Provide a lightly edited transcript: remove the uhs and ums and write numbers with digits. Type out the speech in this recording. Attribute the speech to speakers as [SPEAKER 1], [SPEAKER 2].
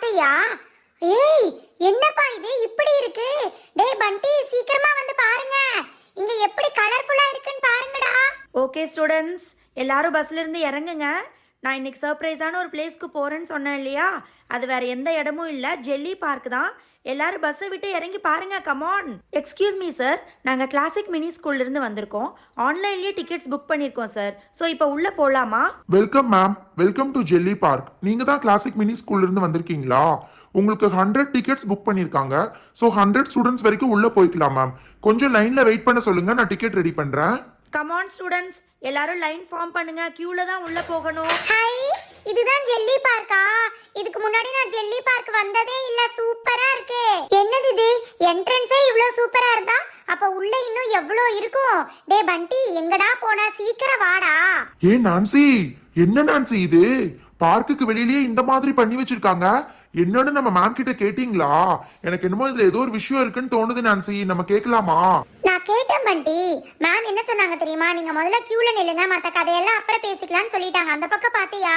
[SPEAKER 1] பார்த்தையா? ஏய், என்னப்பா இது இப்படி இருக்கு? டேய் பண்டி, சீக்கிரமா வந்து பாருங்க. இங்க எப்படி கலர்ஃபுல்லா இருக்குன்னு பாருங்கடா.
[SPEAKER 2] ஓகே ஸ்டூடெண்ட்ஸ், எல்லாரும் பஸ்ல இருந்து இறங்குங்க. நான் இன்னைக்கு சர்ப்ரைஸான ஒரு பிளேஸ்க்கு போறேன்னு சொன்னேன் இல்லையா? அது வேற எந்த இடமும் இல்லை, ஜெல்லி பார்க் தான். எல்லாரும் பஸ்ஸை விட்டு இறங்கி பாருங்க. கமான். எக்ஸ்கியூஸ் மீ சார், நாங்கள் கிளாசிக் மினி ஸ்கூல்ல இருந்து வந்திருக்கோம். ஆன்லைன்லேயே டிக்கெட்ஸ் புக் பண்ணியிருக்கோம் சார். ஸோ இப்போ உள்ளே போகலாமா?
[SPEAKER 3] Welcome ma'am, welcome to jelly park. நீங்க தான் கிளாசிக் மினி ஸ்கூல்ல இருந்து வந்திருக்கீங்களா? உங்களுக்கு 100 டிக்கெட்ஸ் புக் பண்ணிருக்காங்க. ஸோ 100 ஸ்டூடெண்ட்ஸ் வரைக்கும் உள்ள போய்க்கலாம் மேம். கொஞ்சம் லைன்ல வெயிட் பண்ண சொல்லுங்க, நான் டிக்கெட் ரெடி பண்றேன்.
[SPEAKER 2] கமான் ஸ்டூடெண்ட்ஸ், எல்லாரும் லைன் ஃபார்ம் பண்ணுங்க. கியூல தான் உள்ள போகணும்.
[SPEAKER 1] ஹை, இதுதான் ஜெல்லி பார்க்கா? இதுக்கு முன்னாடி நான் ஜெல்லி பார்க் வந்ததே இல்ல. சூப்பரா இருக்கு. என்னது இது? என்ட்ரன்ஸே இவ்ளோ சூப்பரா இருந்தா அப்ப உள்ள இன்னும் எவ்ளோ இருக்கும்? டே பண்டி, எங்கடா போனா? சீக்கிரம் வாடா.
[SPEAKER 3] ஏ நான்சி, என்ன நான்சி இது? பார்க்குக்கு வெளியிலேயே இந்த மாதிரி பண்ணி வச்சிருக்காங்க. என்னன்னு நம்ம மேம் கிட்ட கேட்டீங்களா? எனக்கு என்னமோ இதுல ஏதோ ஒரு விஷயம் இருக்குன்னு தோணுது நான்சி. நம்ம கேட்கலாமா?
[SPEAKER 1] நான் கேட்டேன் பண்டி. மேம் என்ன சொன்னாங்க தெரியுமா? நீங்க முதல்ல கியூல நில்லுங்க, மத்த கதையெல்லாம் அப்புறம் பேசிக்கலாம்னு சொல்லிட்டாங்க. அந்த பக்கம் பாத்தியா?